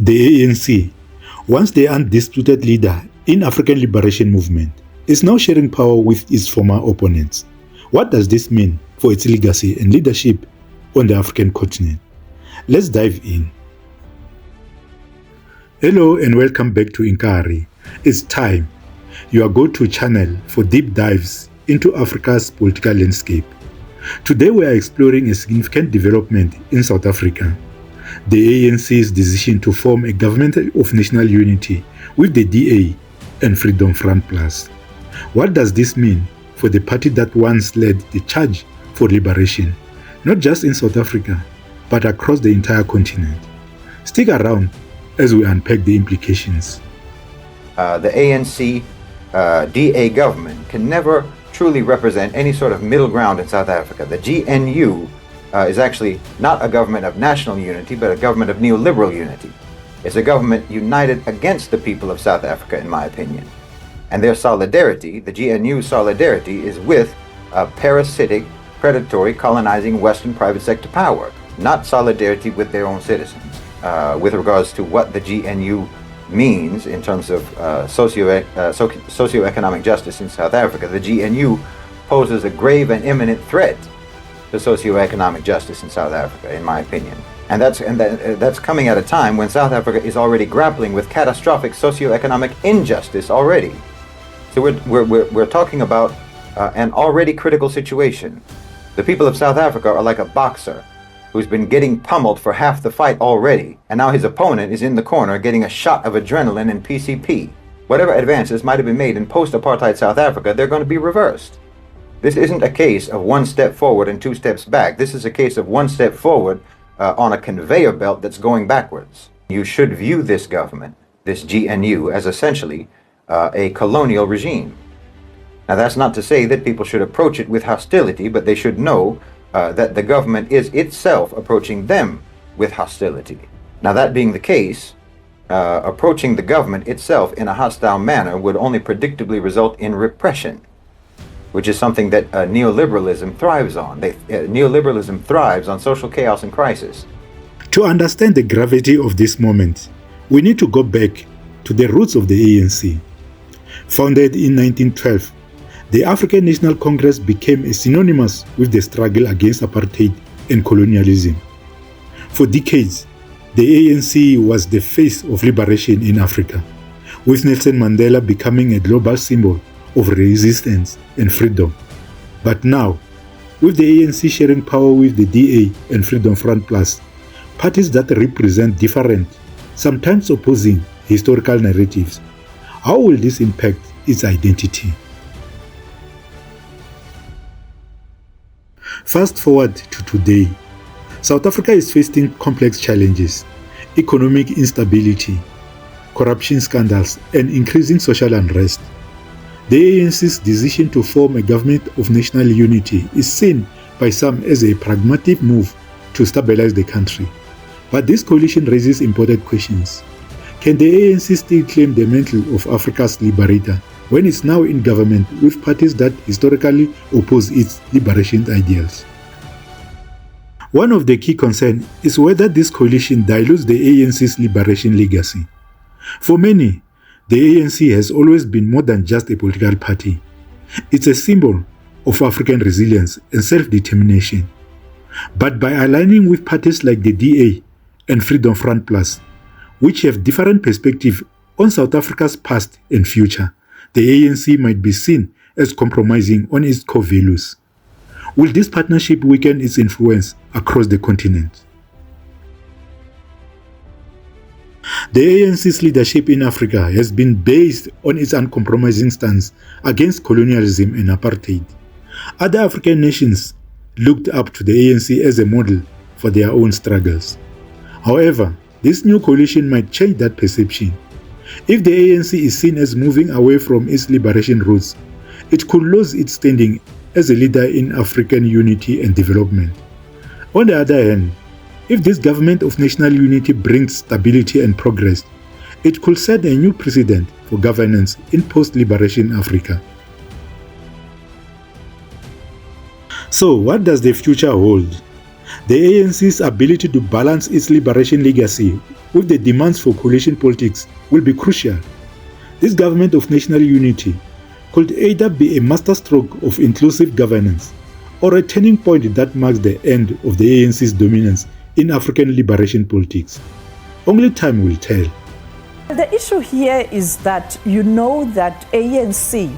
The ANC, once the undisputed leader in African liberation movement, is now sharing power with its former opponents. What does this mean for its legacy and leadership on the African continent? Let's dive in. Hello and welcome back to Inkari. It's time, your go-to channel for deep dives into Africa's political landscape. Today we are exploring a significant development in South Africa, the ANC's decision to form a government of national unity with the DA and Freedom Front Plus. What does this mean for the party that once led the charge for liberation, not just in South Africa, but across the entire continent? Stick around as we unpack the implications. The ANC DA government can never truly represent any sort of middle ground in South Africa. The GNU is actually not a government of national unity, but a government of neoliberal unity. It's a government united against the people of South Africa, in my opinion. And their solidarity, the GNU solidarity, is with parasitic, predatory, colonizing Western private sector power, not solidarity with their own citizens. With regards to what the GNU means in terms of socioeconomic justice in South Africa, the GNU poses a grave and imminent threat to socioeconomic justice in South Africa, in my opinion. And that's coming at a time when South Africa is already grappling with catastrophic socioeconomic injustice already. So we're talking about an already critical situation. The people of South Africa are like a boxer who's been getting pummeled for half the fight already, and now his opponent is in the corner getting a shot of adrenaline and PCP. Whatever advances might have been made in post-apartheid South Africa, they're going to be reversed. This isn't a case of one step forward and two steps back. This is a case of one step forward on a conveyor belt that's going backwards. You should view this government, this GNU, as essentially a colonial regime. Now, that's not to say that people should approach it with hostility, but they should know that the government is itself approaching them with hostility. Now, that being the case, approaching the government itself in a hostile manner would only predictably result in repression, which is something that neoliberalism thrives on. Neoliberalism thrives on social chaos and crisis. To understand the gravity of this moment, we need to go back to the roots of the ANC. Founded in 1912, the African National Congress became synonymous with the struggle against apartheid and colonialism. For decades, the ANC was the face of liberation in Africa, with Nelson Mandela becoming a global symbol of resistance and freedom. But now, with the ANC sharing power with the DA and Freedom Front Plus, parties that represent different, sometimes opposing historical narratives, how will this impact its identity? Fast forward to today, South Africa is facing complex challenges: economic instability, corruption scandals, and increasing social unrest. The ANC's decision to form a government of national unity is seen by some as a pragmatic move to stabilize the country. But this coalition raises important questions. Can the ANC still claim the mantle of Africa's liberator when it's now in government with parties that historically oppose its liberation ideals? One of the key concerns is whether this coalition dilutes the ANC's liberation legacy. For many, the ANC has always been more than just a political party. It's a symbol of African resilience and self-determination. But by aligning with parties like the DA and Freedom Front Plus, which have different perspectives on South Africa's past and future, the ANC might be seen as compromising on its core values. Will this partnership weaken its influence across the continent? The ANC's leadership in Africa has been based on its uncompromising stance against colonialism and apartheid. Other African nations looked up to the ANC as a model for their own struggles. However, this new coalition might change that perception. If the ANC is seen as moving away from its liberation roots, it could lose its standing as a leader in African unity and development. On the other hand, if this government of national unity brings stability and progress, it could set a new precedent for governance in post-liberation Africa. So, what does the future hold? The ANC's ability to balance its liberation legacy with the demands for coalition politics will be crucial. This government of national unity could either be a masterstroke of inclusive governance or a turning point that marks the end of the ANC's dominance in African liberation politics. Only time will tell. The issue here is that you know that ANC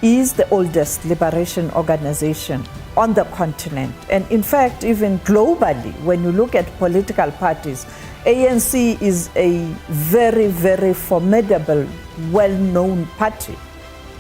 is the oldest liberation organization on the continent. And in fact, even globally, when you look at political parties, ANC is a very, very formidable, well-known party.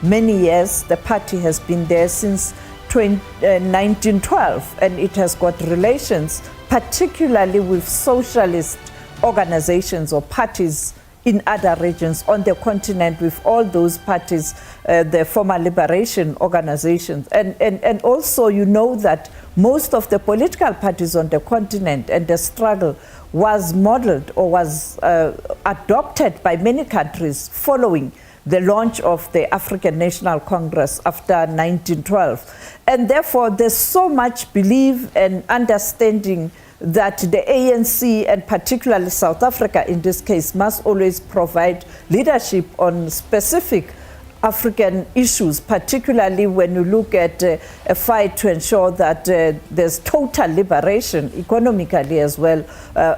Many years, the party has been there since 1912, and it has got relations, particularly with socialist organizations or parties in other regions on the continent, with all those parties, the former liberation organizations. And also you know that most of the political parties on the continent and the struggle was modeled or was adopted by many countries following the launch of the African National Congress after 1912. And therefore there's so much belief and understanding that the ANC, and particularly South Africa in this case, must always provide leadership on specific African issues, particularly when you look at a fight to ensure that there's total liberation economically as well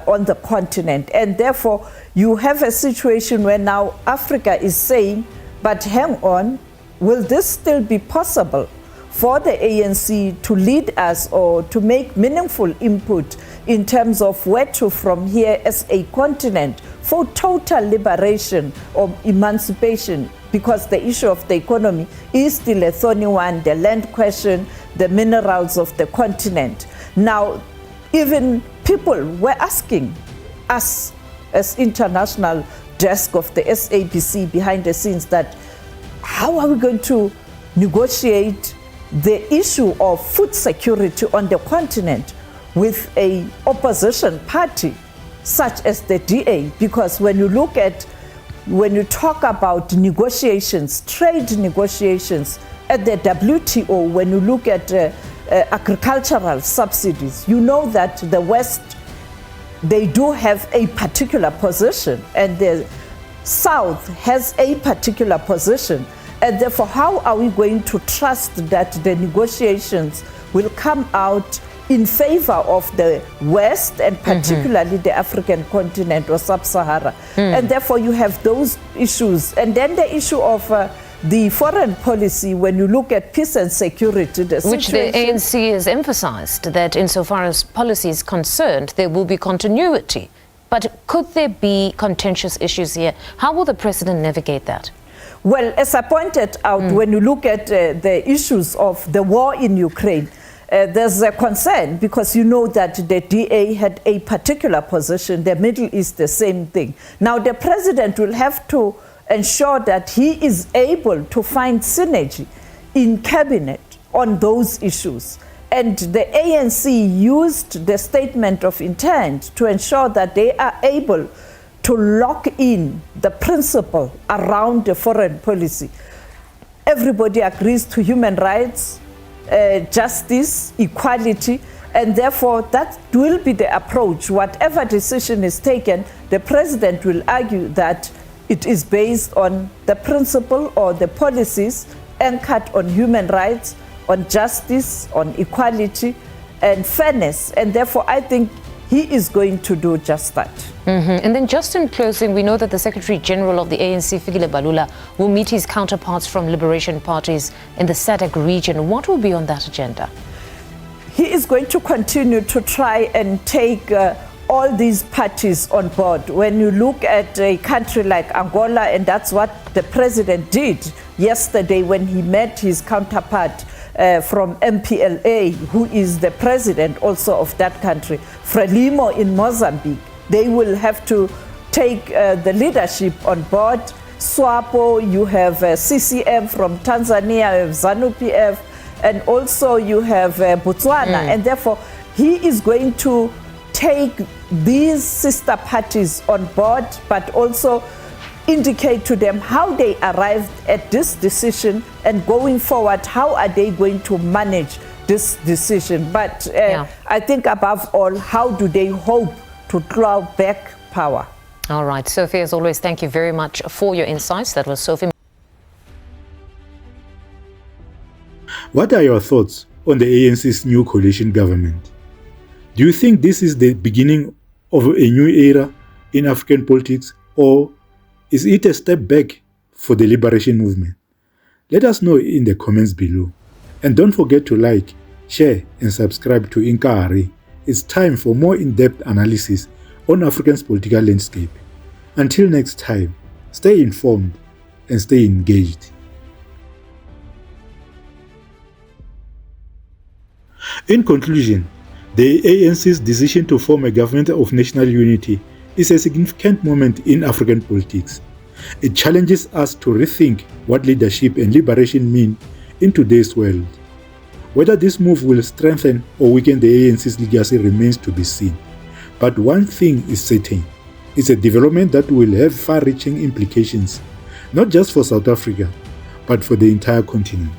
on the continent. And therefore, you have a situation where now Africa is saying, but hang on, will this still be possible for the ANC to lead us or to make meaningful input in terms of where to from here as a continent for total liberation or emancipation, because the issue of the economy is still a thorny one, the land question, the minerals of the continent. Now, even people were asking us as international desk of the SABC behind the scenes that how are we going to negotiate the issue of food security on the continent with a opposition party such as the DA, because when you talk about negotiations, trade negotiations at the WTO, when you look at agricultural subsidies, you know that the West, they do have a particular position and the South has a particular position. And therefore, how are we going to trust that the negotiations will come out in favor of the West and particularly the African continent or Sub-Sahara? And therefore, you have those issues. And then the issue of the foreign policy, when you look at peace and security, which the ANC has emphasized that insofar as policy is concerned, there will be continuity. But could there be contentious issues here? How will the president navigate that? Well, as I pointed out, when you look at the issues of the war in Ukraine, there's a concern because you know that the DA had a particular position, the Middle East, the same thing. Now, the president will have to ensure that he is able to find synergy in cabinet on those issues. And the ANC used the statement of intent to ensure that they are able to lock in the principle around the foreign policy. Everybody agrees to human rights, justice, equality, and therefore that will be the approach. Whatever decision is taken, the president will argue that it is based on the principle or the policies anchored on human rights, on justice, on equality, and fairness. And therefore, I think he is going to do just that. And then just in closing, we know that the Secretary General of the ANC, Fikile Mbalula, will meet his counterparts from liberation parties in the SADC region. What will be on that agenda? He is going to continue to try and take all these parties on board. When you look at a country like Angola, and that's what the president did yesterday when he met his counterpart from MPLA, who is the president also of that country, Frelimo in Mozambique. They will have to take the leadership on board. SWAPO, you have CCM from Tanzania, you have ZANU-PF, and also you have Botswana. And therefore, he is going to take these sister parties on board, but also indicate to them how they arrived at this decision, and going forward, how are they going to manage this decision. But I think above all, how do they hope to claw back power? All right, Sophie, as always, thank you very much for your insights. That was Sophie. What are your thoughts on the ANC's new coalition government? Do you think this is the beginning of a new era in African politics, or is it a step back for the liberation movement? Let us know in the comments below. And don't forget to like, share and subscribe to Inkari. It's time for more in-depth analysis on Africa's political landscape. Until next time, stay informed and stay engaged. In conclusion, the ANC's decision to form a government of national unity is a significant moment in African politics. It challenges us to rethink what leadership and liberation mean in today's world. Whether this move will strengthen or weaken the ANC's legacy remains to be seen. But one thing is certain, it's a development that will have far-reaching implications, not just for South Africa, but for the entire continent.